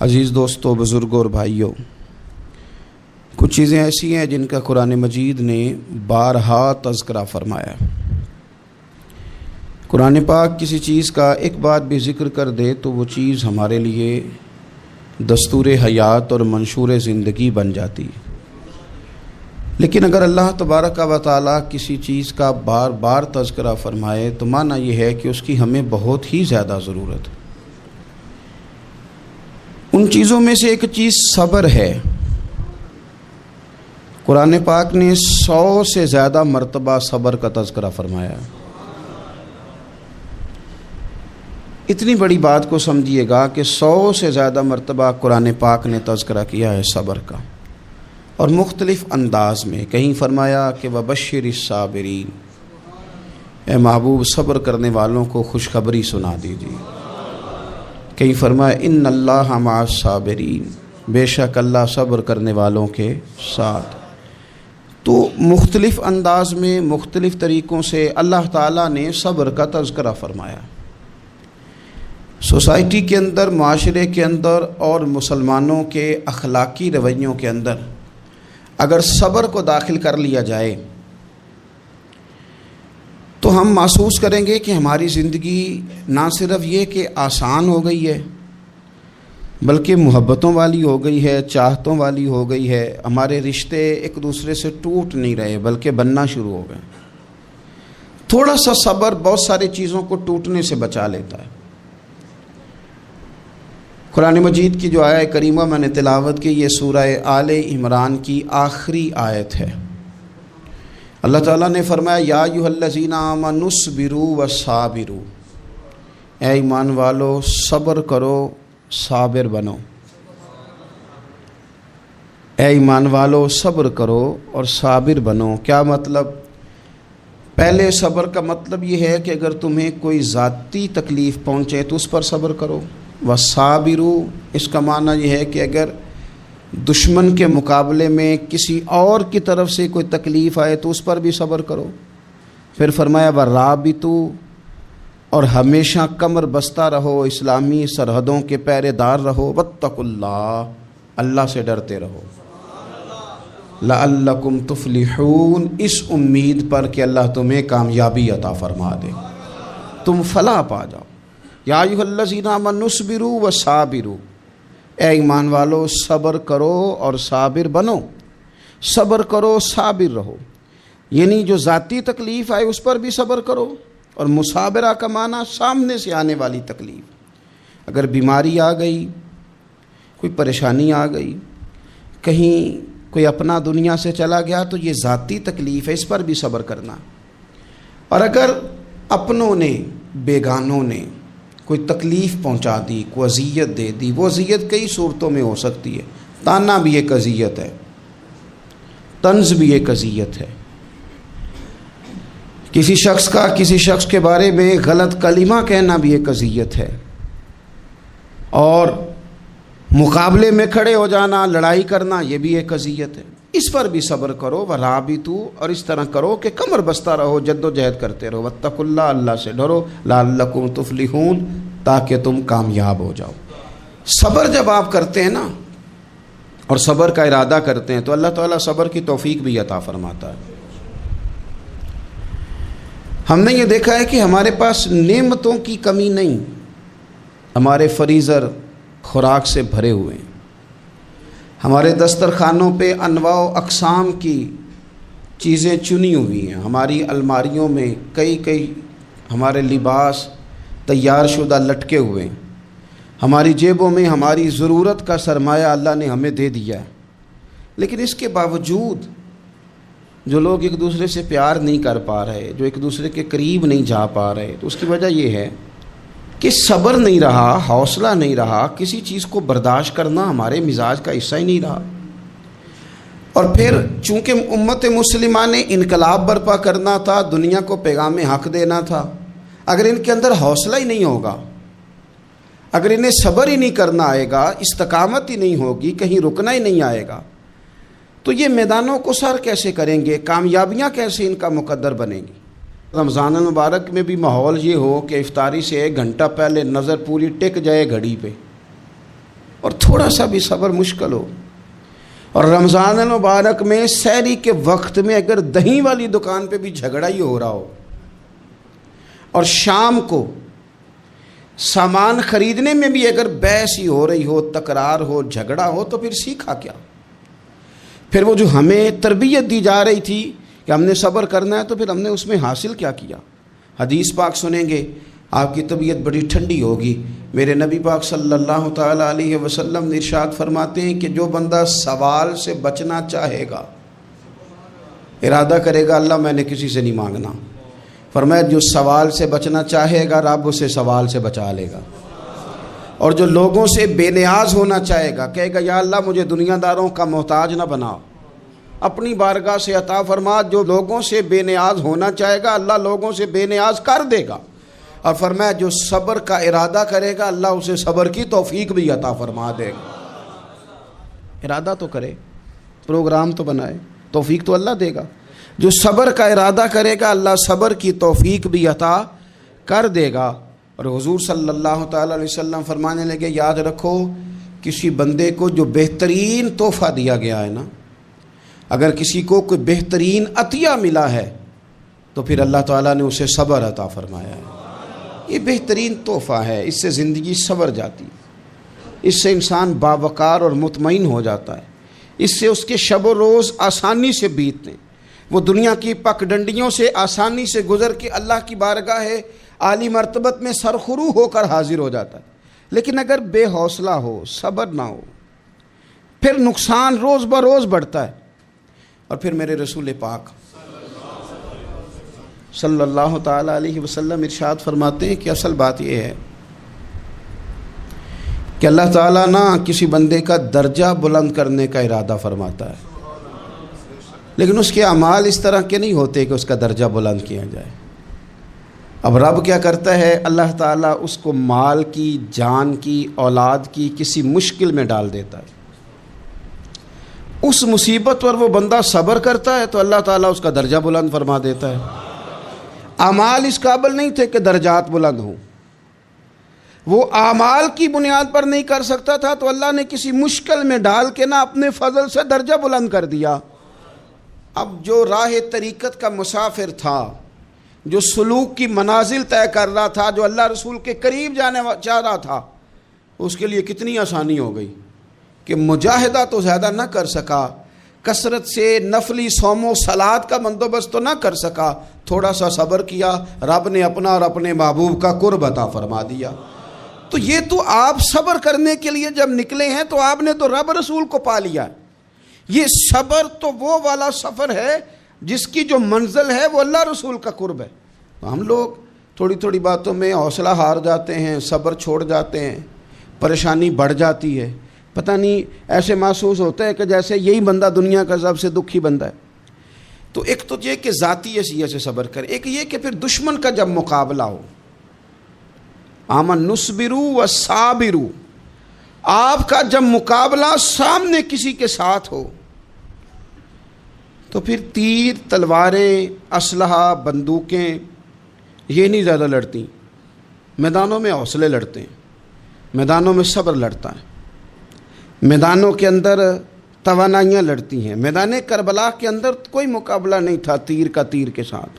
عزیز دوستو، بزرگوں اور بھائیوں، کچھ چیزیں ایسی ہیں جن کا قرآن مجید نے بارہا تذکرہ فرمایا۔ قرآن پاک کسی چیز کا ایک بات بھی ذکر کر دے تو وہ چیز ہمارے لیے دستور حیات اور منشور زندگی بن جاتی ہے۔ لیکن اگر اللہ تبارک و تعالیٰ کسی چیز کا بار بار تذکرہ فرمائے تو معنی یہ ہے کہ اس کی ہمیں بہت ہی زیادہ ضرورت ہے۔ ان چیزوں میں سے ایک چیز صبر ہے۔ قرآن پاک نے 100 سے زیادہ مرتبہ صبر کا تذکرہ فرمایا۔ اتنی بڑی بات کو سمجھیے گا کہ 100 سے زیادہ مرتبہ قرآن پاک نے تذکرہ کیا ہے صبر کا، اور مختلف انداز میں۔ کہیں فرمایا کہ وَبَشِّرِ الصَّابِرِينَ، اے محبوب صبر کرنے والوں کو خوشخبری سنا دیجیے۔ کہیں فرمایا ان اللہ مع الصابرین، بے شک اللہ صبر کرنے والوں کے ساتھ۔ تو مختلف انداز میں، مختلف طریقوں سے اللہ تعالیٰ نے صبر کا تذکرہ فرمایا۔ سوسائٹی کے اندر، معاشرے کے اندر اور مسلمانوں کے اخلاقی رویوں کے اندر اگر صبر کو داخل کر لیا جائے تو ہم محسوس کریں گے کہ ہماری زندگی نہ صرف یہ کہ آسان ہو گئی ہے بلکہ محبتوں والی ہو گئی ہے، چاہتوں والی ہو گئی ہے۔ ہمارے رشتے ایک دوسرے سے ٹوٹ نہیں رہے بلکہ بننا شروع ہو گئے۔ تھوڑا سا صبر بہت ساری چیزوں کو ٹوٹنے سے بچا لیتا ہے۔ قرآن مجید کی جو آیت کریمہ میں نے تلاوت کی، یہ سورہ آل عمران کی آخری آیت ہے۔ اللہ تعالیٰ نے فرمایا یا ایھا الذین آمنوا اصبروا وصابروا، اے ایمان والو صبر کرو، صابر بنو۔ اے ایمان والو صبر کرو اور صابر بنو۔ کیا مطلب؟ پہلے صبر کا مطلب یہ ہے کہ اگر تمہیں کوئی ذاتی تکلیف پہنچے تو اس پر صبر کرو۔ وصابروا، اس کا معنی یہ ہے کہ اگر دشمن کے مقابلے میں کسی اور کی طرف سے کوئی تکلیف آئے تو اس پر بھی صبر کرو۔ پھر فرمایا ورابطوا، اور ہمیشہ کمر بستہ رہو، اسلامی سرحدوں کے پہرے دار رہو۔ واتقوا اللہ، اللہ سے ڈرتے رہو۔ لعلکم تفلحون، اس امید پر کہ اللہ تمہیں کامیابی عطا فرما دے، تم فلاح پا جاؤ۔ یا ایھا الذین آمنوا اصبروا وصابروا، اے ایمان والو صبر کرو اور صابر بنو۔ صبر کرو، صابر رہو، یعنی جو ذاتی تکلیف آئے اس پر بھی صبر کرو۔ اور مصابرہ کا معنی سامنے سے آنے والی تکلیف، اگر بیماری آ گئی، کوئی پریشانی آ گئی، کہیں کوئی اپنا دنیا سے چلا گیا تو یہ ذاتی تکلیف ہے، اس پر بھی صبر کرنا۔ اور اگر اپنوں نے، بیگانوں نے کوئی تکلیف پہنچا دی، کوئی اذیت دے دی، وہ اذیت کئی صورتوں میں ہو سکتی ہے۔ تانا بھی ایک اذیت ہے، طنز بھی ایک اذیت ہے، کسی شخص کے بارے میں غلط کلمہ کہنا بھی ایک اذیت ہے، اور مقابلے میں کھڑے ہو جانا، لڑائی کرنا، یہ بھی ایک اذیت ہے۔ اس پر بھی صبر کرو۔ ورابطوا، اور اس طرح کرو کہ کمر بستہ رہو، جد و جہد کرتے رہو۔ واتقوا اللہ، اللہ سے ڈرو۔ لعلکم تفلحون، تاکہ تم کامیاب ہو جاؤ۔ صبر جب آپ کرتے ہیں نا اور صبر کا ارادہ کرتے ہیں تو اللہ تعالیٰ صبر کی توفیق بھی عطا فرماتا ہے۔ ہم نے یہ دیکھا ہے کہ ہمارے پاس نعمتوں کی کمی نہیں، ہمارے فریزر خوراک سے بھرے ہوئے ہیں، ہمارے دسترخوانوں پہ انواع و اقسام کی چیزیں چنی ہوئی ہیں، ہماری الماریوں میں کئی ہمارے لباس تیار شدہ لٹکے ہوئے ہیں، ہماری جیبوں میں ہماری ضرورت کا سرمایہ اللہ نے ہمیں دے دیا ہے۔ لیکن اس کے باوجود جو لوگ ایک دوسرے سے پیار نہیں کر پا رہے، جو ایک دوسرے کے قریب نہیں جا پا رہے، تو اس کی وجہ یہ ہے کہ صبر نہیں رہا، حوصلہ نہیں رہا، کسی چیز کو برداشت کرنا ہمارے مزاج کا حصہ ہی نہیں رہا۔ اور پھر چونکہ امت مسلمہ نے انقلاب برپا کرنا تھا، دنیا کو پیغام حق دینا تھا، اگر ان کے اندر حوصلہ ہی نہیں ہوگا، اگر انہیں صبر ہی نہیں کرنا آئے گا، استقامت ہی نہیں ہوگی، کہیں رکنا ہی نہیں آئے گا، تو یہ میدانوں کو سر کیسے کریں گے؟ کامیابیاں کیسے ان کا مقدر بنیں گی؟ رمضان المبارک میں بھی ماحول یہ ہو کہ افطاری سے 1 گھنٹہ پہلے نظر پوری ٹک جائے گھڑی پہ، اور تھوڑا سا بھی صبر مشکل ہو، اور رمضان المبارک میں سحری کے وقت میں اگر دہی والی دکان پہ بھی جھگڑا ہی ہو رہا ہو، اور شام کو سامان خریدنے میں بھی اگر بحث ہی ہو رہی ہو، تکرار ہو، جھگڑا ہو، تو پھر سیکھا کیا؟ پھر وہ جو ہمیں تربیت دی جا رہی تھی کہ ہم نے صبر کرنا ہے، تو پھر ہم نے اس میں حاصل کیا کیا؟ حدیث پاک سنیں گے، آپ کی طبیعت بڑی ٹھنڈی ہوگی۔ میرے نبی پاک صلی اللہ تعالیٰ علیہ وسلم نے ارشاد فرماتے ہیں کہ جو بندہ سوال سے بچنا چاہے گا، ارادہ کرے گا اللہ میں نے کسی سے نہیں مانگنا، فرمایا جو سوال سے بچنا چاہے گا رب اسے سوال سے بچا لے گا، اور جو لوگوں سے بے نیاز ہونا چاہے گا، کہے گا یا اللہ مجھے دنیا داروں کا محتاج نہ بنا، اپنی بارگاہ سے عطا فرما۔ جو لوگوں سے بے نیاز ہونا چاہے گا اللہ لوگوں سے بے نیاز کر دے گا، اور فرمایا جو صبر کا ارادہ کرے گا اللہ اسے صبر کی توفیق بھی عطا فرما دے گا۔ ارادہ تو کرے، پروگرام تو بنائے، توفیق تو اللہ دے گا۔ جو صبر کا ارادہ کرے گا اللہ صبر کی توفیق بھی عطا کر دے گا۔ اور حضور صلی اللہ تعالیٰ علیہ وسلم فرمانے لگے، یاد رکھو کسی بندے کو جو بہترین تحفہ دیا گیا ہے نا، اگر کسی کو کوئی بہترین عطیہ ملا ہے تو پھر اللہ تعالیٰ نے اسے صبر عطا فرمایا ہے۔ یہ بہترین تحفہ ہے، اس سے زندگی سنور جاتی ہے، اس سے انسان باوقار اور مطمئن ہو جاتا ہے، اس سے اس کے شب و روز آسانی سے بیتتے ہیں، وہ دنیا کی پک ڈنڈیوں سے آسانی سے گزر کے اللہ کی بارگاہ عالی مرتبت میں سرخرو ہو کر حاضر ہو جاتا ہے۔ لیکن اگر بے حوصلہ ہو، صبر نہ ہو، پھر نقصان روز بروز بڑھتا ہے۔ اور پھر میرے رسول پاک صلی اللہ تعالیٰ علیہ وسلم ارشاد فرماتے ہیں کہ اصل بات یہ ہے کہ اللہ تعالیٰ نہ کسی بندے کا درجہ بلند کرنے کا ارادہ فرماتا ہے، لیکن اس کے اعمال اس طرح کے نہیں ہوتے کہ اس کا درجہ بلند کیا جائے۔ اب رب کیا کرتا ہے، اللہ تعالیٰ اس کو مال کی، جان کی، اولاد کی کسی مشکل میں ڈال دیتا ہے، اس مصیبت پر وہ بندہ صبر کرتا ہے تو اللہ تعالیٰ اس کا درجہ بلند فرما دیتا ہے۔ اعمال اس قابل نہیں تھے کہ درجات بلند ہوں، وہ اعمال کی بنیاد پر نہیں کر سکتا تھا تو اللہ نے کسی مشکل میں ڈال کے نا اپنے فضل سے درجہ بلند کر دیا۔ اب جو راہ طریقت کا مسافر تھا، جو سلوک کی منازل طے کر رہا تھا، جو اللہ رسول کے قریب جانے چاہ رہا تھا، اس کے لیے کتنی آسانی ہو گئی کہ مجاہدہ تو زیادہ نہ کر سکا، کثرت سے نفلی صوم و صلات کا بندوبست تو نہ کر سکا، تھوڑا سا صبر کیا، رب نے اپنا اور اپنے محبوب کا قرب عطا فرما دیا۔ تو یہ تو آپ صبر کرنے کے لیے جب نکلے ہیں تو آپ نے تو رب رسول کو پا لیا ہے۔ یہ صبر تو وہ والا سفر ہے جس کی جو منزل ہے وہ اللہ رسول کا قرب ہے۔ تو ہم لوگ تھوڑی تھوڑی باتوں میں حوصلہ ہار جاتے ہیں، صبر چھوڑ جاتے ہیں، پریشانی بڑھ جاتی ہے، پتہ نہیں ایسے محسوس ہوتا ہے کہ جیسے یہی بندہ دنیا کا سب سے دکھی بندہ ہے۔ تو ایک تو یہ کہ ذاتی حیثیت سے صبر کرے، ایک یہ کہ پھر دشمن کا جب مقابلہ ہو، آمن نصبرو و صابرو، آپ کا جب مقابلہ سامنے کسی کے ساتھ ہو تو پھر تیر، تلواریں، اسلحہ، بندوقیں یہ نہیں زیادہ لڑتی، میدانوں میں حوصلے لڑتے ہیں، میدانوں میں صبر لڑتا ہے، میدانوں کے اندر توانائیاں لڑتی ہیں۔ میدان کربلا کے اندر کوئی مقابلہ نہیں تھا تیر کا تیر کے ساتھ،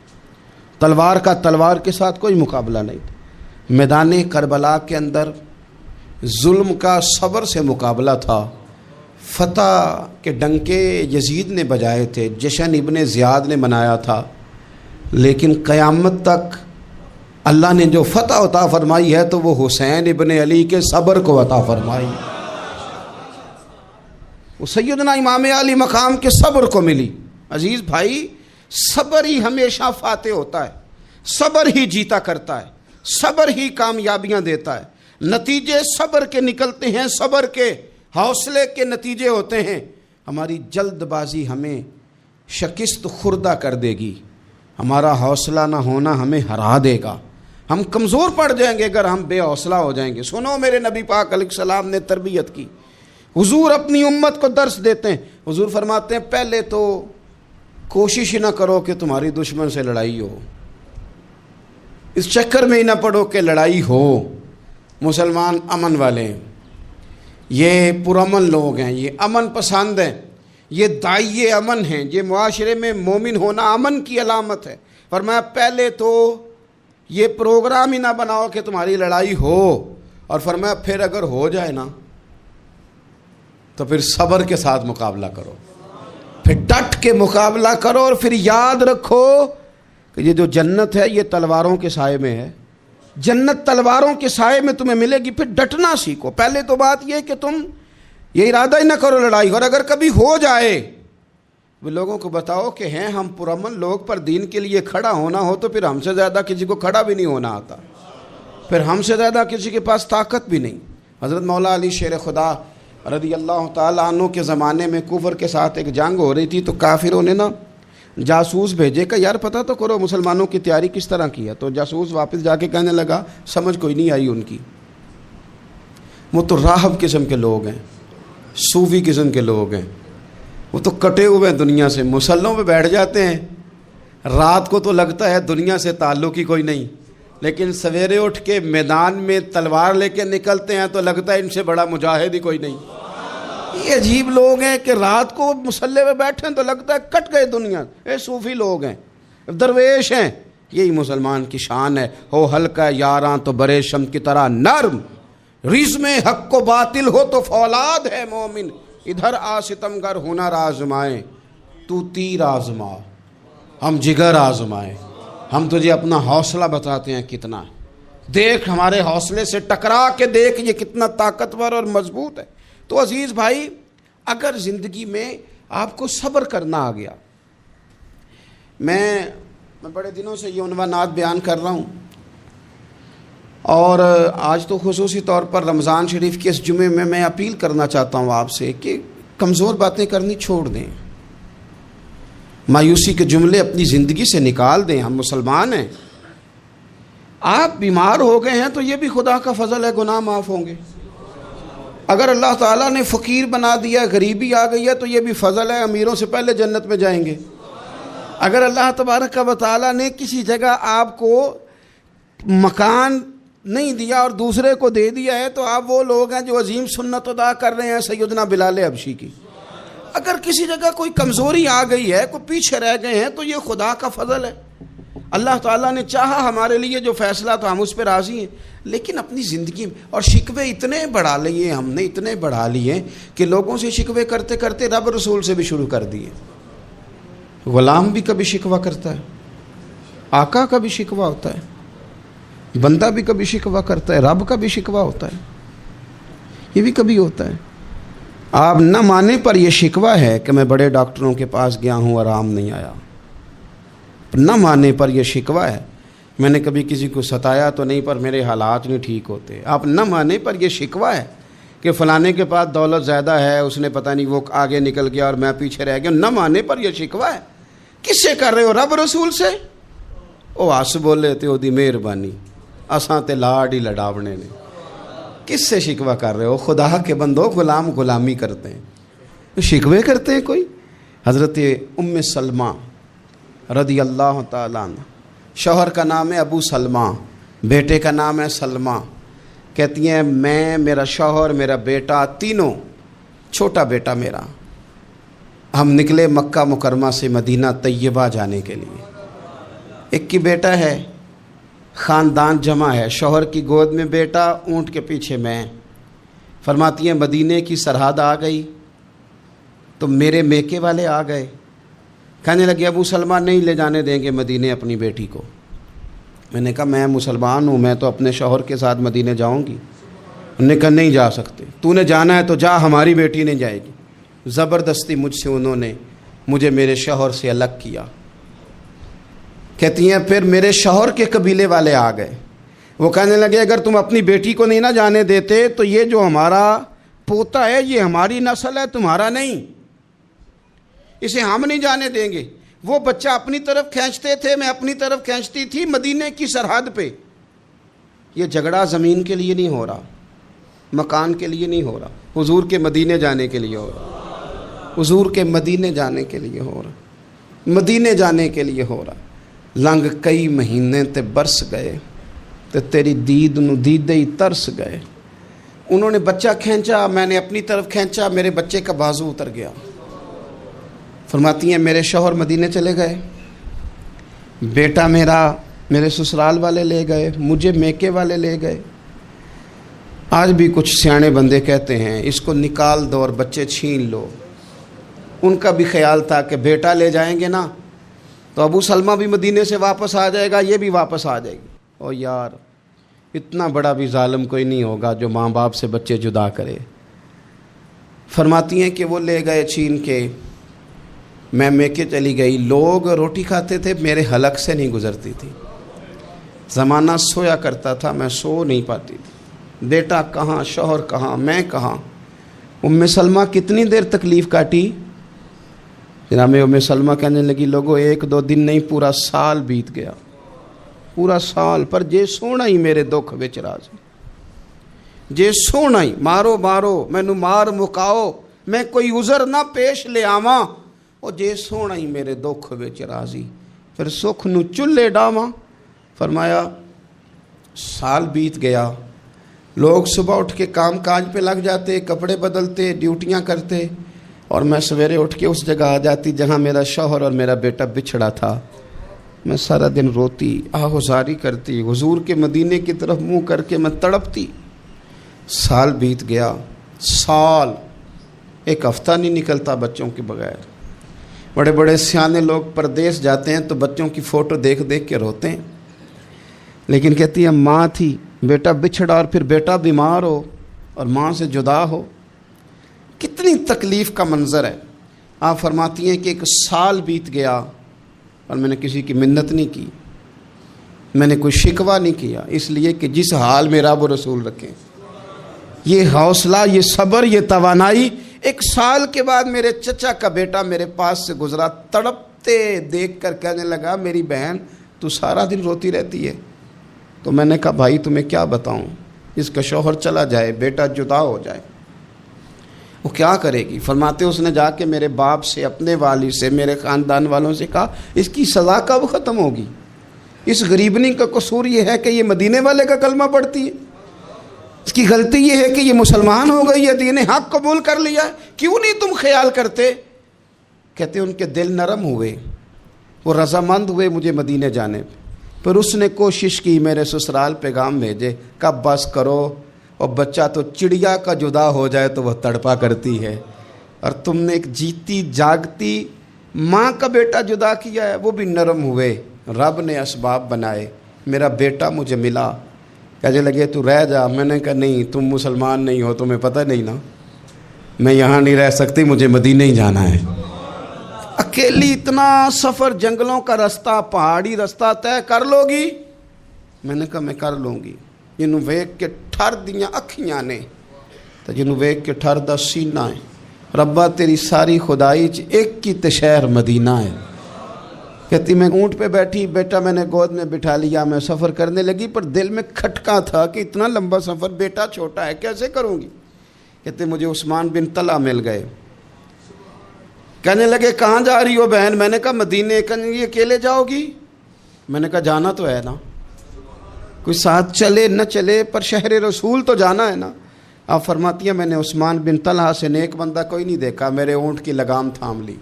تلوار کا تلوار کے ساتھ کوئی مقابلہ نہیں تھا۔ میدان کربلا کے اندر ظلم کا صبر سے مقابلہ تھا۔ فتح کے ڈنکے یزید نے بجائے تھے، جشن ابن زیاد نے منایا تھا، لیکن قیامت تک اللہ نے جو فتح عطا فرمائی ہے تو وہ حسین ابن علی کے صبر کو عطا فرمائی، وہ سیدنا امام علی مقام کے صبر کو ملی۔ عزیز بھائی، صبر ہی ہمیشہ فاتح ہوتا ہے، صبر ہی جیتا کرتا ہے، صبر ہی کامیابیاں دیتا ہے، نتیجے صبر کے نکلتے ہیں، صبر کے حوصلے کے نتیجے ہوتے ہیں۔ ہماری جلد بازی ہمیں شکست خوردہ کر دے گی، ہمارا حوصلہ نہ ہونا ہمیں ہرا دے گا، ہم کمزور پڑ جائیں گے اگر ہم بے حوصلہ ہو جائیں گے۔ سنو، میرے نبی پاک علیہ السلام نے تربیت کی، حضور اپنی امت کو درس دیتے ہیں۔ حضور فرماتے ہیں پہلے تو کوشش نہ کرو کہ تمہاری دشمن سے لڑائی ہو، اس چکر میں ہی نہ پڑو کہ لڑائی ہو، مسلمان امن والے ہیں، یہ پرامن لوگ ہیں، یہ امن پسند ہیں، یہ داعی امن ہیں، یہ معاشرے میں مومن ہونا امن کی علامت ہے۔ فرمایا پہلے تو یہ پروگرام ہی نہ بناؤ کہ تمہاری لڑائی ہو، اور فرمایا پھر اگر ہو جائے نا تو پھر صبر کے ساتھ مقابلہ کرو، پھر ڈٹ کے مقابلہ کرو، اور پھر یاد رکھو کہ یہ جو جنت ہے یہ تلواروں کے سائے میں ہے، جنت تلواروں کے سائے میں تمہیں ملے گی۔ پھر ڈٹنا سیکھو۔ پہلے تو بات یہ کہ تم یہ ارادہ ہی نہ کرو لڑائی، اور اگر کبھی ہو جائے وہ لوگوں کو بتاؤ کہ ہیں ہم پرامن لوگ، پر دین کے لیے کھڑا ہونا ہو تو پھر ہم سے زیادہ کسی کو کھڑا بھی نہیں ہونا آتا، پھر ہم سے زیادہ کسی کے پاس طاقت بھی نہیں۔ حضرت مولا علی شیر خدا رضی اللہ تعالیٰ عنہ کے زمانے میں کفر کے ساتھ ایک جنگ ہو رہی تھی، تو کافروں نے نا جاسوس بھیجے کہ یار پتہ تو کرو مسلمانوں کی تیاری کس طرح کی ہے۔ تو جاسوس واپس جا کے کہنے لگا سمجھ کوئی نہیں آئی ان کی، وہ تو راہب قسم کے لوگ ہیں، صوفی قسم کے لوگ ہیں، وہ تو کٹے ہوئے ہیں دنیا سے، مسلوں پہ بیٹھ جاتے ہیں، رات کو تو لگتا ہے دنیا سے تعلق ہی کوئی نہیں، لیکن سویرے اٹھ کے میدان میں تلوار لے کے نکلتے ہیں تو لگتا ہے ان سے بڑا مجاہد ہی کوئی نہیں۔ یہ عجیب لوگ ہیں کہ رات کو مسلح پہ بیٹھے ہیں تو لگتا ہے کٹ گئے دنیا، یہ صوفی لوگ ہیں، درویش ہیں۔ یہی مسلمان کی شان ہے، ہو ہلکا یاراں تو برے شم کی طرح نرم، رزم حق و باطل ہو تو فولاد ہے مومن، ادھر آ ستمگر ہنر آزمائے تو تیر آزما، ہم جگر آزمائے، ہم تجھے اپنا حوصلہ بتاتے ہیں کتنا، دیکھ ہمارے حوصلے سے ٹکرا کے دیکھ یہ کتنا طاقتور اور مضبوط ہے۔ تو عزیز بھائی، اگر زندگی میں آپ کو صبر کرنا آ گیا، میں بڑے دنوں سے یہ عنوانات بیان کر رہا ہوں، اور آج تو خصوصی طور پر رمضان شریف کے اس جمعے میں اپیل کرنا چاہتا ہوں آپ سے کہ کمزور باتیں کرنی چھوڑ دیں، مایوسی کے جملے اپنی زندگی سے نکال دیں۔ ہم مسلمان ہیں، آپ بیمار ہو گئے ہیں تو یہ بھی خدا کا فضل ہے، گناہ معاف ہوں گے۔ اگر اللہ تعالیٰ نے فقیر بنا دیا، غریبی آ گئی ہے تو یہ بھی فضل ہے، امیروں سے پہلے جنت میں جائیں گے۔ اگر اللہ تبارک و تعالیٰ نے کسی جگہ آپ کو مکان نہیں دیا اور دوسرے کو دے دیا ہے تو آپ وہ لوگ ہیں جو عظیم سنت ادا کر رہے ہیں سیدنا بلال حبشی کی۔ اگر کسی جگہ کوئی کمزوری آ گئی ہے، کوئی پیچھے رہ گئے ہیں تو یہ خدا کا فضل ہے۔ اللہ تعالیٰ نے چاہا ہمارے لیے جو فیصلہ تو ہم اس پہ راضی ہیں، لیکن اپنی زندگی میں اور شکوے اتنے بڑھا لیے ہم نے، اتنے بڑھا لیے کہ لوگوں سے شکوے کرتے کرتے رب رسول سے بھی شروع کر دیے۔ غلام بھی کبھی شکوہ کرتا ہے، آقا کا بھی شکوہ ہوتا ہے، بندہ بھی کبھی شکوہ کرتا ہے، رب کا بھی شکوہ ہوتا ہے، یہ بھی کبھی ہوتا ہے۔ آپ نہ مانے پر یہ شکوہ ہے کہ میں بڑے ڈاکٹروں کے پاس گیا ہوں آرام نہیں آیا، نہ مانے پر یہ شکوہ ہے میں نے کبھی کسی کو ستایا تو نہیں پر میرے حالات نہیں ٹھیک ہوتے۔ آپ نہ مانے پر یہ شکوہ ہے کہ فلانے کے پاس دولت زیادہ ہے، اس نے پتہ نہیں وہ آگے نکل گیا اور میں پیچھے رہ گیا، نہ مانے پر یہ شکوہ ہے۔ کس سے کر رہے ہو؟ رب رسول سے؟ او آس بولے تے دی مہربانی اساں تے لاڈ ہی لڈاونے نے۔ کس سے شکوہ کر رہے ہو؟ خدا کے بندو، غلام غلامی کرتے ہیں، شکوے کرتے ہیں کوئی؟ حضرت ام سلمہ رضی اللہ تعالیٰ عنہ، شوہر کا نام ہے ابو سلمہ، بیٹے کا نام ہے سلمہ، کہتی ہیں میں، میرا شوہر، میرا بیٹا، تینوں، چھوٹا بیٹا میرا، ہم نکلے مکہ مکرمہ سے مدینہ طیبہ جانے کے لیے۔ ایک کی بیٹا ہے، خاندان جمع ہے، شوہر کی گود میں بیٹا، اونٹ کے پیچھے میں۔ فرماتی ہیں مدینے کی سرحد آ گئی تو میرے میکے والے آ گئے، کہنے لگے ابو سلمہ نہیں لے جانے دیں گے مدینے اپنی بیٹی کو۔ میں نے کہا میں مسلمان ہوں، میں تو اپنے شوہر کے ساتھ مدینے جاؤں گی۔ انہوں نے کہا نہیں جا سکتے، تو نے جانا ہے تو جا، ہماری بیٹی نہیں جائے گی۔ زبردستی مجھ سے انہوں نے مجھے میرے شوہر سے الگ کیا۔ کہتی ہیں پھر میرے شوہر کے قبیلے والے آ گئے، وہ کہنے لگے اگر تم اپنی بیٹی کو نہیں نہ جانے دیتے تو یہ جو ہمارا پوتا ہے یہ ہماری نسل ہے، تمہارا نہیں، اسے ہم نہیں جانے دیں گے۔ وہ بچہ اپنی طرف کھینچتے تھے، میں اپنی طرف کھینچتی تھی، مدینے کی سرحد پہ۔ یہ جھگڑا زمین کے لیے نہیں ہو رہا، مکان کے لیے نہیں ہو رہا، حضور کے مدینے جانے کے لیے ہو رہا، حضور کے مدینے جانے کے لیے ہو رہا، مدینے جانے کے لیے ہو رہا۔ لنگ کئی مہینے تے برس گئے تے تیری دید نو دیدے ہی ترس گئے، انہوں نے بچہ کھینچا، میں نے اپنی طرف کھینچا، میرے بچے کا بازو اتر گیا۔ فرماتی ہیں میرے شوہر مدینے چلے گئے، بیٹا میرا میرے سسرال والے لے گئے، مجھے میکے والے لے گئے۔ آج بھی کچھ سیانے بندے کہتے ہیں اس کو نکال دو اور بچے چھین لو۔ ان کا بھی خیال تھا کہ بیٹا لے جائیں گے نا تو ابو سلمہ بھی مدینے سے واپس آ جائے گا، یہ بھی واپس آ جائے گی۔ او یار، اتنا بڑا بھی ظالم کوئی نہیں ہوگا جو ماں باپ سے بچے جدا کرے۔ فرماتی ہیں کہ وہ لے گئے چھین کے، میں میکے چلی گئی، لوگ روٹی کھاتے تھے، میرے حلق سے نہیں گزرتی تھی۔ زمانہ سویا کرتا تھا، میں سو نہیں پاتی تھی۔ بیٹا کہاں، شوہر کہاں، میں کہاں۔ ام سلمہ کتنی دیر تکلیف کاٹی؟ جناب ام سلمہ کہنے لگی لوگوں 1-2 دن نہیں، پورا سال بیت گیا، پورا سال، پر جے سونا ہی میرے دکھ وچ راضی، جے سونا ہی مارو مارو مینوں مار مکاؤ، میں کوئی عذر نہ پیش لے آواں، او جے سونا ہی میرے دکھ وچ راضی، پھر سکھ نو چلے ڈاواں۔ فرمایا سال بیت گیا، لوگ صبح اٹھ کے کام کاج پہ لگ جاتے، کپڑے بدلتے، ڈیوٹیاں کرتے، اور میں سویرے اٹھ کے اس جگہ آ جاتی جہاں میرا شوہر اور میرا بیٹا بچھڑا تھا۔ میں سارا دن روتی، آہوزاری کرتی، حضور کے مدینے کی طرف منہ کر کے میں تڑپتی۔ سال بیت گیا، سال، ایک ہفتہ نہیں نکلتا بچوں کے بغیر۔ بڑے بڑے سیانے لوگ پردیس جاتے ہیں تو بچوں کی فوٹو دیکھ دیکھ کے روتے ہیں، لیکن کہتی ہے ماں تھی، بیٹا بچھڑا اور پھر بیٹا بیمار ہو اور ماں سے جدا ہو، کتنی تکلیف کا منظر ہے۔ آپ فرماتی ہیں کہ 1 سال بیت گیا اور میں نے کسی کی منت نہیں کی، میں نے کوئی شکوہ نہیں کیا، اس لیے کہ جس حال میں رب و رسول رکھیں۔ یہ حوصلہ، یہ صبر، یہ توانائی 1 سال کے بعد میرے چچا کا بیٹا میرے پاس سے گزرا، تڑپتے دیکھ کر کہنے لگا میری بہن تو سارا دن روتی رہتی ہے۔ تو میں نے کہا بھائی تمہیں کیا بتاؤں، اس کا شوہر چلا جائے، بیٹا جدا ہو جائے، وہ کیا کرے گی؟ فرماتے اس نے جا کے میرے باپ سے، اپنے والد سے، میرے خاندان والوں سے کہا اس کی سزا کب ختم ہوگی؟ اس غریبنی کا قصور یہ ہے کہ یہ مدینے والے کا کلمہ پڑھتی ہے، اس کی غلطی یہ ہے کہ یہ مسلمان ہو گئی ہے، دین حق قبول کر لیا ہے، کیوں نہیں تم خیال کرتے؟ کہتے ان کے دل نرم ہوئے، وہ رضامند ہوئے مجھے مدینے جانے پہ۔ پھر اس نے کوشش کی میرے سسرال پیغام بھیجے، کب بس کرو، اور بچہ تو چڑیا کا جدا ہو جائے تو وہ تڑپا کرتی ہے، اور تم نے ایک جیتی جاگتی ماں کا بیٹا جدا کیا ہے۔ وہ بھی نرم ہوئے، رب نے اسباب بنائے، میرا بیٹا مجھے ملا۔ کہنے لگے تو رہ جا، میں نے کہا نہیں، تم مسلمان نہیں ہو، تمہیں پتہ نہیں نا، میں یہاں نہیں رہ سکتی، مجھے مدینے ہی جانا ہے۔ اکیلی اتنا سفر، جنگلوں کا رستہ، پہاڑی رستہ طے کر لو گی؟ میں نے کہا میں کر لوں گی۔ جنوں ویکھ کے ٹھر دیاں اکھیاں نے تے جنوں ویکھ کے ٹھر دا سینہ ہے، ربا تیری ساری خدائی چ ایک کی تے شہر مدینہ ہے۔ کہتی میں اونٹ پہ بیٹھی، بیٹا میں نے گود میں بٹھا لیا، میں سفر کرنے لگی، پر دل میں کھٹکا تھا کہ اتنا لمبا سفر، بیٹا چھوٹا ہے، کیسے کروں گی؟ کہتے مجھے عثمان بن طلحہ مل گئے، کہنے لگے کہاں جا رہی ہو بہن؟ میں نے کہا مدینے۔ کہنے لگے اکیلے جاؤ گی؟ میں نے کہا جانا تو ہے نا، کوئی ساتھ چلے نہ چلے پر شہر رسول تو جانا ہے نا۔ آپ فرماتی ہیں میں نے عثمان بن طلحہ سے نیک بندہ کوئی نہیں دیکھا، میرے اونٹ کی لگام تھام لی۔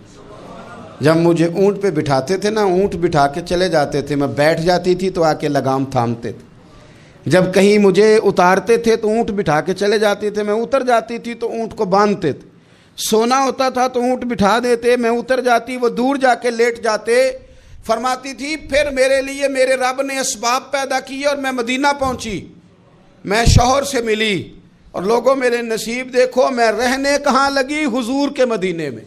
جب مجھے اونٹ پہ بٹھاتے تھے نا، اونٹ بٹھا کے چلے جاتے تھے، میں بیٹھ جاتی تھی تو آ کے لگام تھامتے تھے۔ جب کہیں مجھے اتارتے تھے تو اونٹ بٹھا کے چلے جاتے تھے، میں اتر جاتی تھی تو اونٹ کو باندھتے تھے۔ سونا ہوتا تھا تو اونٹ بٹھا دیتے، میں اتر جاتی، وہ دور جا کے لیٹ جاتے۔ فرماتی تھی پھر میرے لیے میرے رب نے اسباب پیدا کیے اور میں مدینہ پہنچی، میں شوہر سے ملی، اور لوگوں میرے نصیب دیکھو، میں رہنے کہاں لگی؟ حضور کے مدینے میں،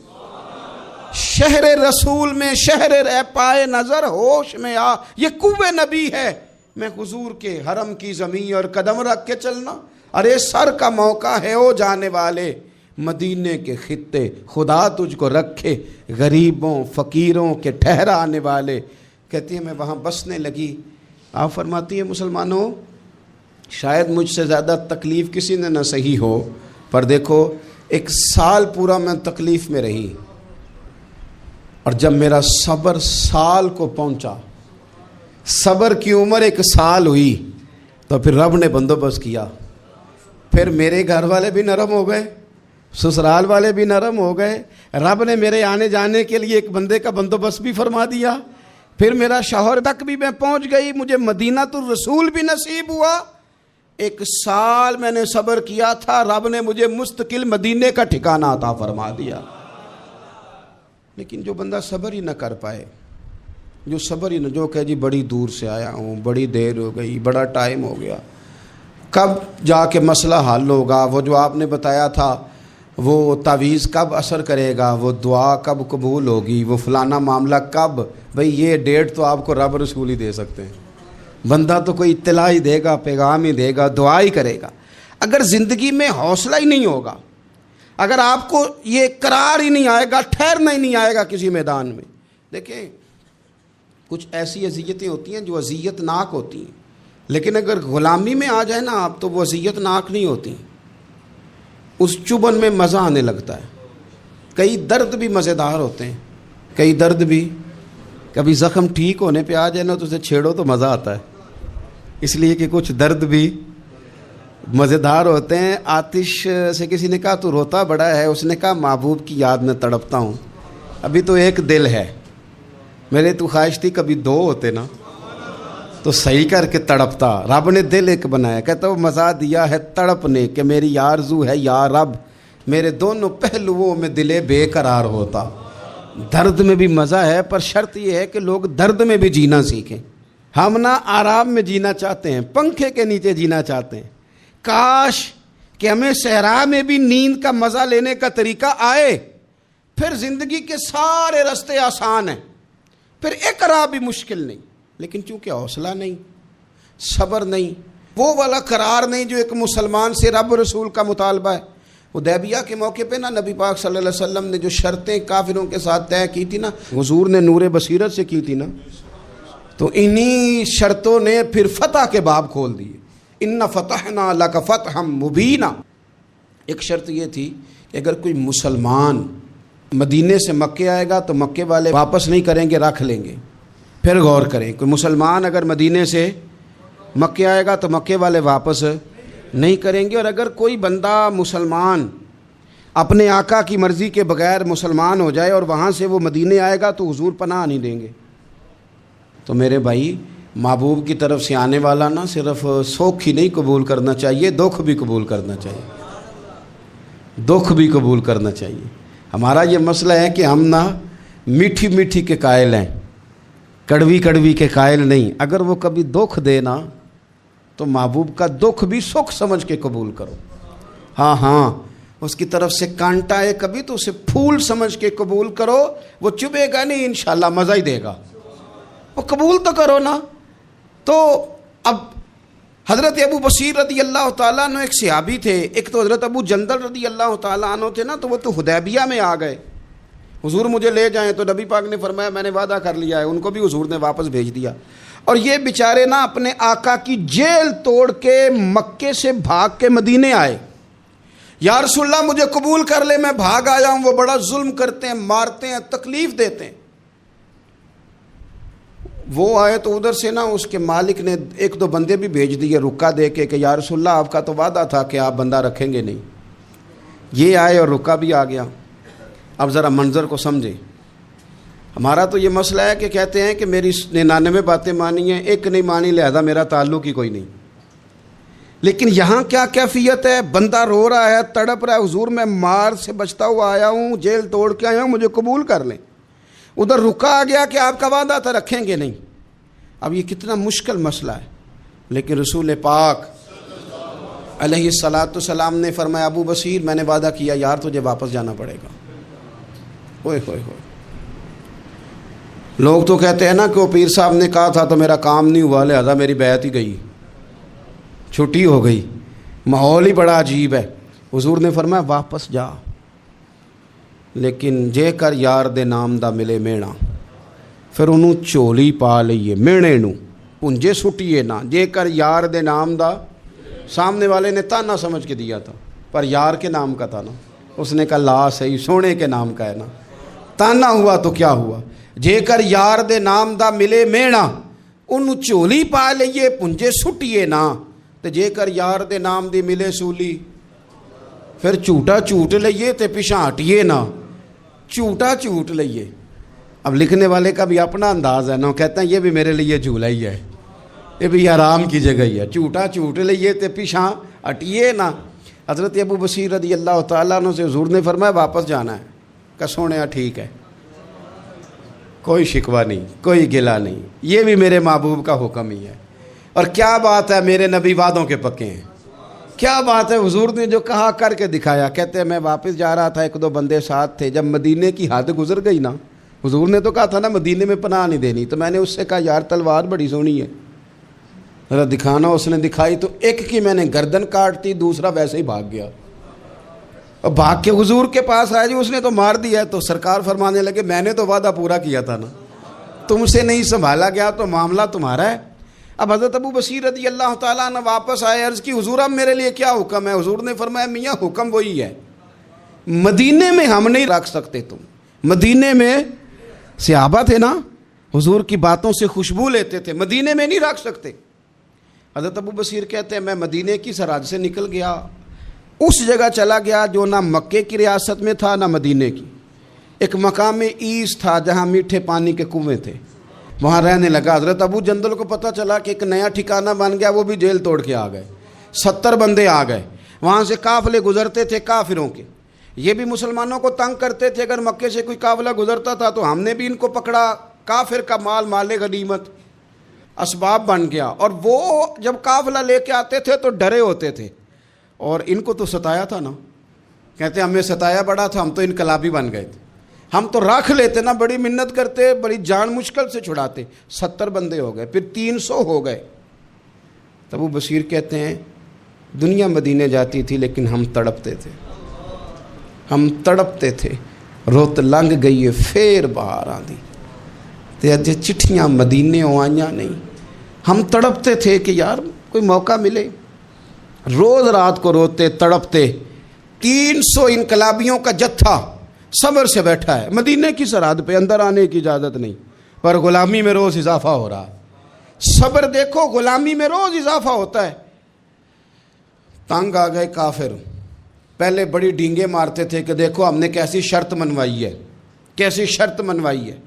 شہر رسول میں، شہر رہ پائے نظر ہوش میں آ، یہ کوہ نبی ہے، میں حضور کے حرم کی زمین اور قدم رکھ کے چلنا۔ ارے سر کا موقع ہے او جانے والے، مدینے کے خطے خدا تجھ کو رکھے، غریبوں فقیروں کے ٹھہرانے والے۔ کہتی ہے میں وہاں بسنے لگی۔ آپ فرماتی ہیں مسلمانوں شاید مجھ سے زیادہ تکلیف کسی نے نہ سہی ہو، پر دیکھو 1 سال پورا میں تکلیف میں رہی، اور جب میرا صبر سال کو پہنچا، صبر کی عمر 1 سال ہوئی، تو پھر رب نے بندوبست کیا، پھر میرے گھر والے بھی نرم ہو گئے, سسرال والے بھی نرم ہو گئے, رب نے میرے آنے جانے کے لیے ایک بندے کا بندوبست بھی فرما دیا, پھر میرا شوہر تک بھی میں پہنچ گئی, مجھے مدینہ الرسول بھی نصیب ہوا. 1 سال میں نے صبر کیا تھا, رب نے مجھے مستقل مدینے کا ٹھکانہ عطا فرما دیا. لیکن جو بندہ صبر ہی نہ کر پائے, جو صبر ہی نہ, جو کہ جی بڑی دور سے آیا ہوں, بڑی دیر ہو گئی, بڑا ٹائم ہو گیا, کب جا کے مسئلہ حل ہوگا, وہ جو آپ نے بتایا تھا وہ تعویذ کب اثر کرے گا, وہ دعا کب قبول ہوگی, وہ فلانا معاملہ کب, بھئی یہ ڈیٹ تو آپ کو رب رسول ہی دے سکتے ہیں. بندہ تو کوئی اطلاع ہی دے گا, پیغام ہی دے گا, دعا ہی کرے گا. اگر زندگی میں حوصلہ ہی نہیں ہوگا, اگر آپ کو یہ قرار ہی نہیں آئے گا, ٹھہرنا ہی نہیں آئے گا کسی میدان میں. دیکھیں کچھ ایسی اذیتیں ہوتی ہیں جو اذیت ناک ہوتی ہیں, لیکن اگر غلامی میں آ جائے نا آپ, تو وہ اذیت ناک نہیں ہوتی, اس چبھن میں مزہ آنے لگتا ہے. کئی درد بھی مزیدار ہوتے ہیں, کئی درد بھی, کبھی زخم ٹھیک ہونے پہ آ جائے نا تو اسے چھیڑو تو مزہ آتا ہے, اس لیے کہ کچھ درد بھی مزیدار ہوتے ہیں. آتش سے کسی نے کہا تو روتا بڑا ہے, اس نے کہا محبوب کی یاد میں تڑپتا ہوں, ابھی تو ایک دل ہے, میرے تو خواہش تھی کبھی 2 ہوتے نا تو صحیح کر کے تڑپتا. رب نے دل ایک بنایا, کہتا وہ مزہ دیا ہے تڑپ نے, کہ میری آرزو ہے یا رب میرے دونوں پہلوؤں میں دل بے قرار ہوتا. درد میں بھی مزہ ہے, پر شرط یہ ہے کہ لوگ درد میں بھی جینا سیکھیں. ہم نہ آرام میں جینا چاہتے ہیں, پنکھے کے نیچے جینا چاہتے ہیں. کاش کہ ہمیں صحرا میں بھی نیند کا مزہ لینے کا طریقہ آئے, پھر زندگی کے سارے راستے آسان ہیں, پھر اقرار بھی مشکل نہیں. لیکن چونکہ حوصلہ نہیں, صبر نہیں, وہ والا قرار نہیں جو ایک مسلمان سے رب رسول کا مطالبہ ہے. حدیبیہ کے موقع پہ نا نبی پاک صلی اللہ علیہ وسلم نے جو شرطیں کافروں کے ساتھ طے کی تھی نا, حضور نے نور بصیرت سے کی تھی نا, تو انہی شرطوں نے پھر فتح کے باب کھول دیے. ان فتحنا لک فتحا مبینا. ایک شرط یہ تھی کہ اگر کوئی مسلمان مدینے سے مکے آئے گا تو مکے والے واپس نہیں کریں گے, رکھ لیں گے. پھر غور کریں, کوئی مسلمان اگر مدینے سے مکے آئے گا تو مکے والے واپس نہیں کریں گے, اور اگر کوئی بندہ مسلمان اپنے آقا کی مرضی کے بغیر مسلمان ہو جائے اور وہاں سے وہ مدینے آئے گا تو حضور پناہ نہیں دیں گے. تو میرے بھائی, محبوب کی طرف سے آنے والا نہ صرف سوکھ ہی نہیں قبول کرنا چاہیے, دکھ بھی قبول کرنا چاہیے, دکھ بھی قبول کرنا چاہیے. ہمارا یہ مسئلہ ہے کہ ہم نہ میٹھی میٹھی کے قائل ہیں, کڑوی کڑوی کے قائل نہیں. اگر وہ کبھی دکھ دے نا تو محبوب کا دکھ بھی سکھ سمجھ کے قبول کرو. ہاں اس کی طرف سے کانٹا ہے کبھی تو اسے پھول سمجھ کے قبول کرو, وہ چبھے گا نہیں, انشاءاللہ مزہ ہی دے گا, وہ قبول تو کرو نا. تو اب حضرت ابو بصیر رضی اللہ تعالیٰ عنہ ایک صحابی تھے, ایک تو حضرت ابو جندل رضی اللہ تعالیٰ عنہ تھے نا, تو وہ تو حدیبیہ میں آ گئے. حضور مجھے لے جائیں, تو نبی پاک نے فرمایا میں نے وعدہ کر لیا ہے, ان کو بھی حضور نے واپس بھیج دیا. اور یہ بیچارے نا اپنے آقا کی جیل توڑ کے مکے سے بھاگ کے مدینے آئے. یا رسول اللہ مجھے قبول کر لے, میں بھاگ آیا ہوں, وہ بڑا ظلم کرتے ہیں, مارتے ہیں, تکلیف دیتے ہیں. وہ آئے تو ادھر سے نا اس کے مالک نے 1-2 بندے بھی بھیج دیے رکا دے کے, کہ یا رسول اللہ آپ کا تو وعدہ تھا کہ آپ بندہ رکھیں گے نہیں. یہ آئے اور رکا بھی آ گیا. اب ذرا منظر کو سمجھیں. ہمارا تو یہ مسئلہ ہے کہ کہتے ہیں کہ میری 99 باتیں مانی ہیں, ایک نہیں مانی, لہذا میرا تعلق ہی کوئی نہیں. لیکن یہاں کیا کیفیت ہے, بندہ رو رہا ہے, تڑپ رہا ہے, حضور میں مار سے بچتا ہوا آیا ہوں, جیل توڑ کے آیا ہوں, مجھے قبول کر لیں. ادھر رکا آ گیا کہ آپ کا وعدہ تھا رکھیں گے نہیں. اب یہ کتنا مشکل مسئلہ ہے. لیکن رسول پاک علیہ الصلاۃ والسلام نے فرمایا ابو بصیر میں نے وعدہ کیا یار تجھے واپس جانا پڑے گا. ہوئے ہوئے ہوئے. لوگ تو کہتے ہیں نا کہ وہ پیر صاحب نے کہا تھا تو میرا کام نہیں ہوا, لہذا میری بیعت ہی گئی, چھٹی ہو گئی. ماحول ہی بڑا عجیب ہے. حضور نے فرمایا واپس جا, لیکن جے کر یار دے نام دا ملے مینا, پھر انہوں چولی پا لئیے مینے نو پنجے سٹیے نا. جے کر یار دے نام دا, سامنے والے نے تانا سمجھ کے دیا تھا, پر یار کے نام کا تھا نا. اس نے کہا لا صحیح, سونے کے نام کا ہے نا, تانا ہوا تو کیا ہوا. جے کر یار دے نام دا ملے مینا, انہوں چولی پا لئیے پنجے سٹیے نا. تے جے کر یار دے نام دی ملے سولی، پھر جھوٹا جھوٹ لئیے تے پیچھے ہٹیے نہ، جھوٹا جھوٹ لئیے۔ اب لکھنے والے کا بھی اپنا انداز ہے نا، کہتے ہیں یہ بھی میرے لیے جھولا ہی ہے، یہ بھی آرام کی جگہ ہی ہے، جھوٹا جھوٹ لئیے تے پیچھے ہٹیے نہ۔ حضرت ابو بصیر رضی اللہ تعالیٰ عنہ سے حضور نے فرمایا واپس جانا ہے، کہ سونے ٹھیک ہے، کوئی شکوہ نہیں، کوئی گلہ نہیں، یہ بھی میرے محبوب کا حکم ہی ہے۔ اور کیا بات ہے، میرے نبی وعدوں کے پکے ہیں، کیا بات ہے، حضور نے جو کہا کر کے دکھایا۔ کہتے ہیں میں واپس جا رہا تھا، ایک دو بندے ساتھ تھے، جب مدینے کی حد گزر گئی نا، حضور نے تو کہا تھا نا مدینے میں پناہ نہیں دینی، تو میں نے اس سے کہا یار تلوار بڑی سونی ہے، ذرا دکھانا۔ اس نے دکھائی تو ایک کی میں نے گردن کاٹ دی، دوسرا ویسے ہی بھاگ گیا، اور بھاگ کے حضور کے پاس آیا، جی اس نے تو مار دیا ہے۔ تو سرکار فرمانے لگے میں نے تو وعدہ پورا کیا تھا نا، تم سے نہیں سنبھالا گیا تو معاملہ تمہارا ہے۔ اب حضرت ابو بصیر رضی اللہ تعالیٰ عنہ واپس آئے، عرض کی حضور اب میرے لیے کیا حکم ہے؟ حضور نے فرمایا میاں حکم وہی ہے، مدینے میں ہم نہیں رکھ سکتے، تم مدینے میں صحابہ تھے نا، حضور کی باتوں سے خوشبو لیتے تھے، مدینے میں نہیں رکھ سکتے۔ حضرت ابو بصیر کہتے ہیں میں مدینے کی سرحد سے نکل گیا، اس جگہ چلا گیا جو نہ مکے کی ریاست میں تھا نہ مدینے کی، ایک مقام ایس تھا جہاں میٹھے پانی کے کنویں تھے، وہاں رہنے لگا۔ حضرت ابو جندل کو پتہ چلا کہ ایک نیا ٹھکانہ بن گیا، وہ بھی جیل توڑ کے آ گئے، 70 بندے آ گئے، وہاں سے قافلے گزرتے تھے کافروں کے، یہ بھی مسلمانوں کو تنگ کرتے تھے، اگر مکے سے کوئی قافلہ گزرتا تھا تو ہم نے بھی ان کو پکڑا، کافر کا مال مال غنیمت اسباب بن گیا۔ اور وہ جب قافلہ لے کے آتے تھے تو ڈرے ہوتے تھے، اور ان کو تو ستایا تھا نا، کہتے ہمیں ستایا بڑا تھا، ہم تو انقلابی بن گئے تھے، ہم تو رکھ لیتے نا، بڑی منت کرتے، بڑی جان مشکل سے چھڑاتے، 70 بندے ہو گئے، پھر 300 ہو گئے۔ تب وہ بصیر کہتے ہیں دنیا مدینے جاتی تھی لیکن ہم تڑپتے تھے، ہم تڑپتے تھے، روت لنگ گئی ہے پھر باہر آندی تے اج چٹھیاں مدینے آئیاں نہیں، ہم تڑپتے تھے کہ یار کوئی موقع ملے، روز رات کو روتے تڑپتے۔ 300 انقلابیوں کا جتھا صبر سے بیٹھا ہے مدینے کی سرحد پہ، اندر آنے کی اجازت نہیں، پر غلامی میں روز اضافہ ہو رہا ہے۔ صبر دیکھو، غلامی میں روز اضافہ ہوتا ہے۔ تنگ آ گئے کافر، پہلے بڑی ڈینگیں مارتے تھے کہ دیکھو ہم نے کیسی شرط منوائی ہے، کیسی شرط منوائی ہے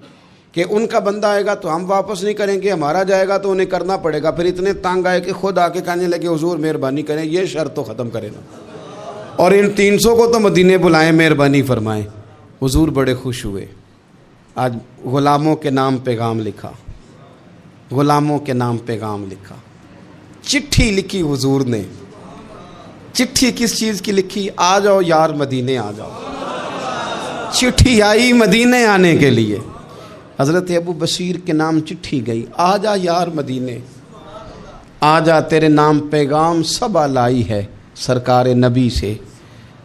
کہ ان کا بندہ آئے گا تو ہم واپس نہیں کریں گے، ہمارا جائے گا تو انہیں کرنا پڑے گا۔ پھر اتنے تنگ آئے کہ خود آ کے کہنے لگے حضور مہربانی کریں، یہ شرط تو ختم کرے نا، اور ان 300 کو تو مدینے بلائیں، مہربانی فرمائیں۔ حضور بڑے خوش ہوئے، آج غلاموں کے نام پیغام لکھا، غلاموں کے نام پیغام لکھا، چٹھی لکھی حضور نے۔ چٹھی کس چیز کی لکھی؟ آ جاؤ یار مدینے آ جاؤ، چٹھی آئی مدینے آنے کے لیے۔ حضرت ابو بصیر کے نام چٹھی گئی، آ جا یار مدینے، آ جا تیرے نام پیغام سب لائی ہے سرکار نبی سے،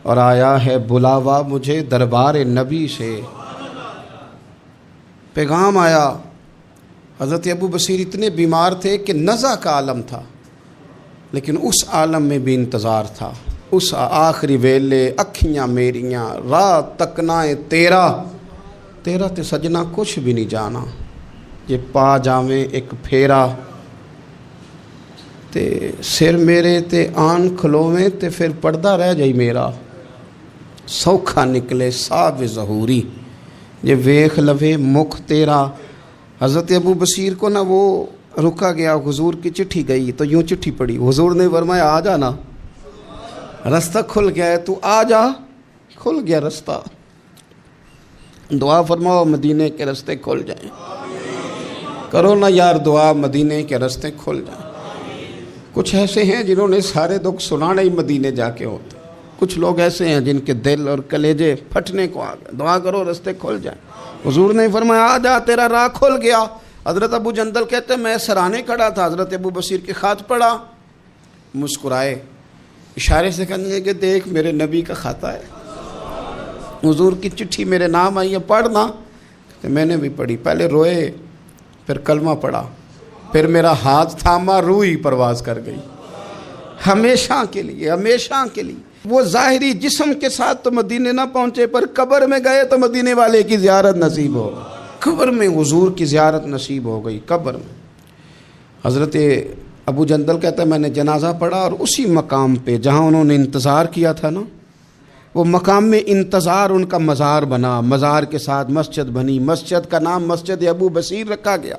اور آیا ہے بلاوا مجھے دربار نبی سے۔ پیغام آیا۔ حضرت ابو بصیر اتنے بیمار تھے کہ نزع کا عالم تھا، لیکن اس عالم میں بھی انتظار تھا۔ اس آخری ویلے اکھیاں میریاں رات تکنائے تیرا تے سجنا کچھ بھی نہیں جانا، یہ پا جاویں ایک پھیرا تے سر میرے تے آن کھلویں تے پھر پردہ رہ جائی میرا، سوکھا نکلے صاحب ظہوری یہ ویخ لوے مکھ تیرا۔ حضرت ابو بصیر کو نہ وہ رکا گیا، حضور کی چٹھی گئی تو یوں چٹھی پڑی، حضور نے فرمایا آ جا نا، رستہ کھل گیا ہے، تو آ جا، کھل گیا رستہ۔ دعا فرماؤ مدینے کے رستے کھل جائیں، کرو نا یار دعا مدینے کے رستے کھل جائیں۔ کچھ ایسے ہیں جنہوں نے سارے دکھ سنانے ہی مدینے جا کے ہوتے، کچھ لوگ ایسے ہیں جن کے دل اور کلیجے پھٹنے کو آ گئے، دعا کرو رستے کھل جائیں۔ حضور نے فرمایا آ جا تیرا راہ کھل گیا۔ حضرت ابو جندل کہتے ہیں میں سرانے کھڑا تھا، حضرت ابو بصیر کے خط پڑھا، مسکرائے، اشارے سے کہنے لگے کہ دیکھ میرے نبی کا خط ہے، حضور کی چٹھی میرے نام آئی ہے، پڑھنا۔ کہ میں نے بھی پڑھی، پہلے روئے پھر کلمہ پڑھا، پھر میرا ہاتھ تھاما، روح ہی پرواز کر گئی ہمیشہ کے لیے، ہمیشہ کے لیے۔ وہ ظاہری جسم کے ساتھ تو مدینے نہ پہنچے، پر قبر میں گئے تو مدینے والے کی زیارت نصیب ہو گئی، قبر میں حضور کی زیارت نصیب ہو گئی۔ قبر میں حضرت ابو جندل کہتا ہے میں نے جنازہ پڑھا اور اسی مقام پہ جہاں انہوں نے انتظار کیا تھا نا، وہ مقام میں انتظار ان کا مزار بنا، مزار کے ساتھ مسجد بنی، مسجد کا نام مسجد ابو بصیر رکھا گیا۔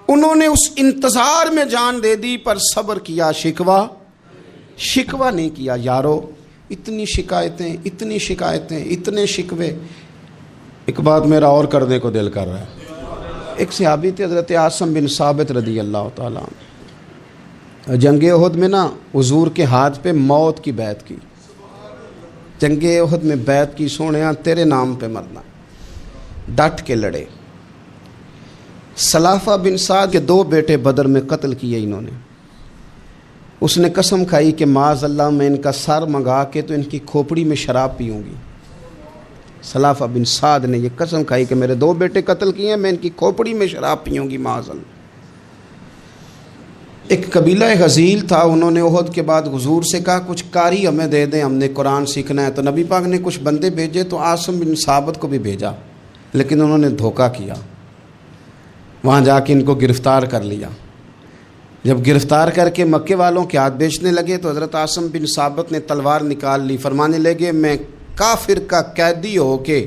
انہوں نے اس انتظار میں جان دے دی پر صبر کیا، شکوہ نہیں کیا۔ یارو اتنی شکایتیں، اتنے شکوے۔ ایک بات میرا اور کرنے کو دل کر رہا ہے۔ ایک صحابی تھے حضرت عاصم بن ثابت رضی اللہ تعالیٰ عنہ، جنگ احد میں نا حضور کے ہاتھ پہ موت کی بیعت کی، جنگ احد میں بیعت کی، سونیا تیرے نام پہ مرنا، ڈٹ کے لڑے۔ سلافہ بن سعد کے 2 بیٹے بدر میں قتل کیے انہوں نے۔ اس نے قسم کھائی کہ معاذ اللہ میں ان کا سر منگا کے تو ان کی کھوپڑی میں شراب پیوں گی۔ سلافہ بن سعد نے یہ قسم کھائی کہ میرے 2 بیٹے قتل کیے ہیں، میں ان کی کھوپڑی میں شراب پیوں گی معاذ اللہ۔ ایک قبیلہ غزیل تھا، انہوں نے احد کے بعد حضور سے کہا کچھ قاری ہمیں دے دیں، ہم نے قرآن سیکھنا ہے۔ تو نبی پاک نے کچھ بندے بھیجے تو عاصم بن ثابت کو بھی بھیجا، لیکن انہوں نے دھوکہ کیا، وہاں جا کے ان کو گرفتار کر لیا۔ جب گرفتار کر کے مکے والوں کے ہاتھ بیچنے لگے تو حضرت عاصم بن ثابت نے تلوار نکال لی، فرمانے لگے میں کافر کا قیدی ہو کے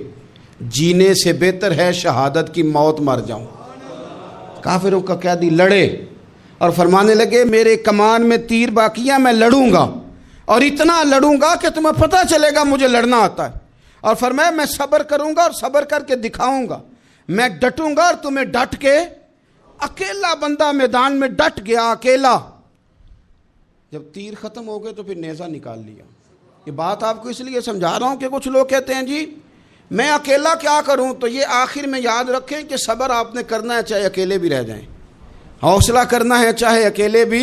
جینے سے بہتر ہے شہادت کی موت مر جاؤں۔ کافروں کا قیدی لڑے اور فرمانے لگے میرے کمان میں تیر باقی ہے، میں لڑوں گا اور اتنا لڑوں گا کہ تمہیں پتہ چلے گا مجھے لڑنا آتا ہے۔ اور فرمایا میں صبر کروں گا اور صبر کر کے دکھاؤں گا، میں ڈٹوں گا اور تمہیں ڈٹ کے۔ اکیلا بندہ میدان میں ڈٹ گیا، اکیلا۔ جب تیر ختم ہو گئے تو پھر نیزہ نکال لیا۔ یہ بات آپ کو اس لیے سمجھا رہا ہوں کہ کچھ لوگ کہتے ہیں جی میں اکیلا کیا کروں، تو یہ آخر میں یاد رکھیں کہ صبر آپ نے کرنا ہے چاہے اکیلے بھی رہ جائیں، حوصلہ کرنا ہے چاہے اکیلے بھی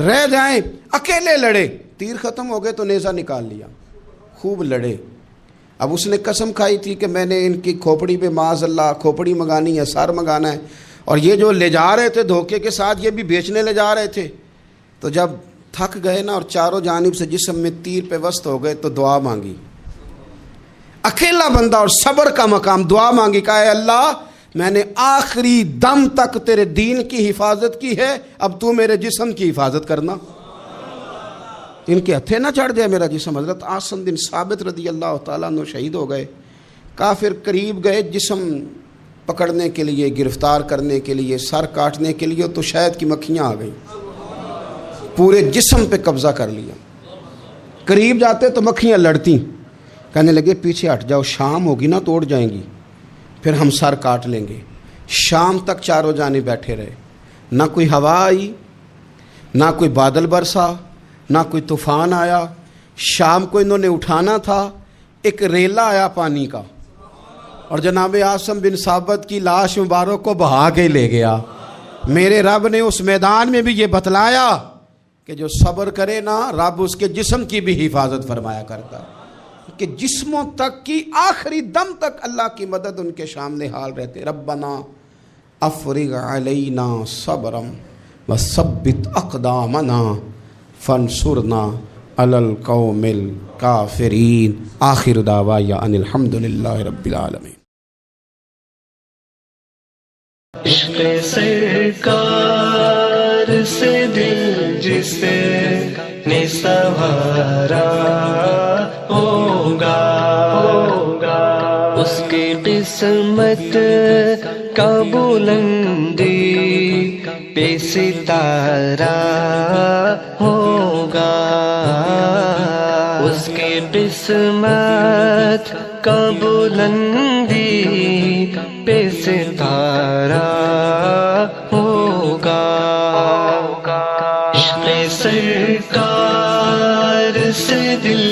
رہ جائیں۔ اکیلے لڑے، تیر ختم ہو گئے تو نیزہ نکال لیا، خوب لڑے۔ اب اس نے قسم کھائی تھی کہ میں نے ان کی کھوپڑی پہ معاذ اللہ کھوپڑی منگانی ہے، سر منگانا ہے، اور یہ جو لے جا رہے تھے دھوکے کے ساتھ یہ بھی بیچنے لے جا رہے تھے۔ تو جب تھک گئے نا اور چاروں جانب سے جسم میں تیر پہ وسط ہو گئے تو دعا مانگی، اکیلا بندہ اور صبر کا مقام، دعا مانگی، کہا اے اللہ میں نے آخری دم تک تیرے دین کی حفاظت کی ہے، اب تو میرے جسم کی حفاظت کرنا۔ ان کے ہتھے نہ چڑھ جائے میرا جسم۔ حضرت عاصم بن ثابت رضی اللہ تعالیٰ عنہ شہید ہو گئے۔ کافر قریب گئے جسم پکڑنے کے لیے، گرفتار کرنے کے لیے، سر کاٹنے کے لیے، تو شہد کی مکھیاں آ گئیں، پورے جسم پہ قبضہ کر لیا۔ قریب جاتے تو مکھیاں لڑتی، کہنے لگے پیچھے ہٹ جاؤ، شام ہوگی نا توڑ جائیں گی، پھر ہم سر کاٹ لیں گے۔ شام تک چاروں جانے بیٹھے رہے، نہ کوئی ہوا آئی، نہ کوئی بادل برسا، نہ کوئی طوفان آیا۔ شام کو انہوں نے اٹھانا تھا، ایک ریلا آیا پانی کا اور جناب عاصم بن ثابت کی لاش مبارک کو بہا کے لے گیا۔ میرے رب نے اس میدان میں بھی یہ بتلایا کہ جو صبر کرے نا رب اس کے جسم کی بھی حفاظت فرمایا کرتا ہے، کہ جسموں تک کی آخری دم تک اللہ کی مدد ان کے سامنے حال رہتے۔ ربنا افرغ علینا صبرا وثبت اقدامنا فانصرنا علی القوم الکافرین۔ آخر دعوایا ان الحمد للہ رب العالمین۔ عشق سرکار سے دل جس نے سنوارا ہوگا، اس کی قسمت کا بلندی پہ ستارہ ہوگا، اس کی قسمت کا بلندی پہ ستارہ ہوگا۔ عشق سرکار سے دل